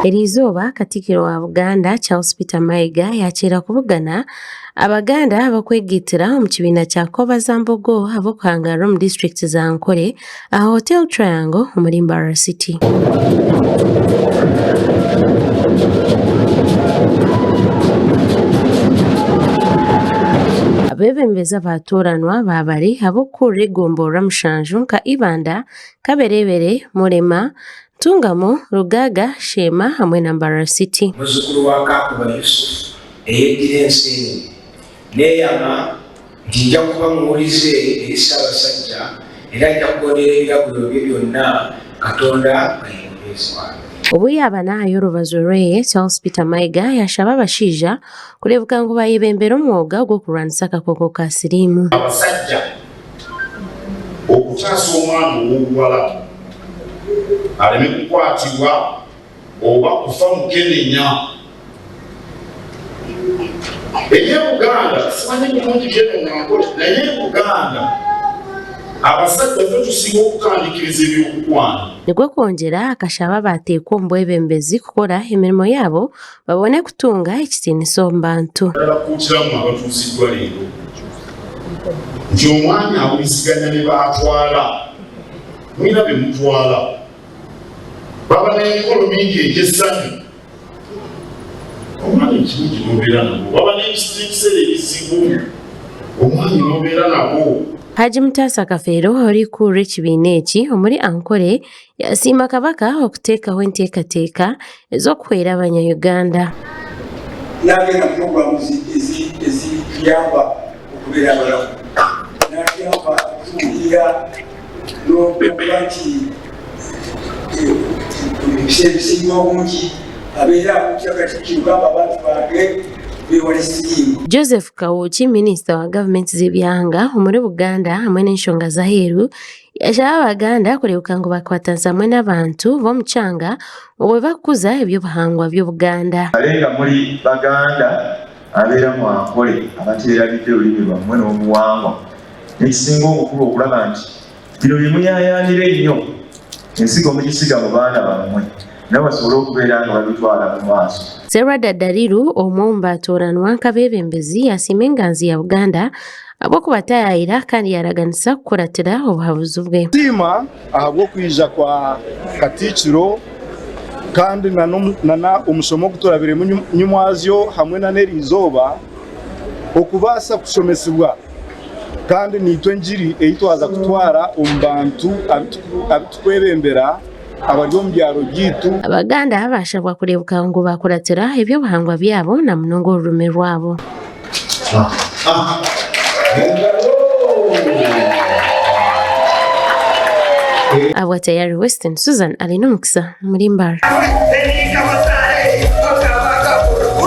Eriizooba Katikkiro wa Buganda Charles Peter Mayiga yakira kuvugana Abaganda abakwegittira mu kibiina kya Kovazambogo ab'okuhangara mu disitulikiti za Ankole aha Hotel Triangle omuli Mbarara City. Abebembezi baatooranwa baabali ab'okkuulira eggombolola mushanju nka Ibanda, Kaberebere, Mulema, Ntungamo, Rugaga, Shema hamwe na Mbarara City. Muzzukulu wa Kakuba Yusuf eyeddira ensi neeyama nti nja kuba muwulize eri Ssaabasajja era nja kugondera ebiragiro bye byonna Katonda ayeebazibwe. Obuyaba naayo olubazo lweye Charles Peter Mayiga yasaba abashaija kulebuka ngu bayebembera omwoga gw'okulwanyisa akakooko ka siriimu. Abasajja okutaasa omwana ow'obuwala aleme kukwatibwa oba kufa mukenenya. Buganda simanyi bulungi kenenya Ankole naye Buganda abasajja ffe tusinga okutandikiriza ebyokukwana. Nigwe kwongera akashaba baateekwa omu bwebembezi kukola emirimu yaabo babone kutunga ekitiinisa omu bantu. Bakuutiramu abatuuziddwa leero nti omwami awuliziganya ne baatwala mulina be mutwala baba n'emikolo mingi egy'essanyu omwami ekirungi n'obeera nabo baba n'ebiseera ebizibu omwami n'obeera nabo. Haji Mutaasa Kafeero olikuulira ekibiina eki omuli Ankole yasiima Kabaka okuteekaho enteekateeka ez'okuhwera Abanya-Uganda. N'agenda puroguramu eziyamba okubeera abalamu n'agamba okuwulira n'okuba nti ebiseera ebisinga obungi abeera akutya Katikkiro gamba abantu bange beewale siriimu. Joseph Kawuki, minisita wa gavumenti z'ebyanga omuli Buganda hamwe n'enshonga z'aheeru, yasaba Abaganda kulebuka ngu bakwatanisa hamwe n'abantu b'omu kyanga bwe bakuza ebyobuhangwa by'Obuganda. Alenga muli Baganda abeera mu Ankole abateerabidde olulimi lwammwe n'obuwangwa nekisinga obukulu okulaba nti bino bye muyaayaanira ennyo ensigo mugisiga mu baana bammwe nabo basobole okubeera nga babitwala mu maaso. Serwada Daliru omwomba atooranwa nk'abeebembezi yasiima enganzi ya Buganda ab'okubatayaayira kandi yaraganisa kukuratira obuhabuzi bwe. Siima ahabw'okwija kwa Katikkiro kandi na omusomo oguturabire nyumwazyo hamwe na n'eriizooba okubaasa kushomesibwa kandi niitwe njiri eyitwaza kutwara omu bantu abitukwebembera abali omu byaro byaitu. Abaganda bashabwa kulebuka ngu bakuratira ebyobuhangwa byabo na munonga olulimi lwabo. Abwa Tayari Western, Susan alina omukisa muri Mbarara.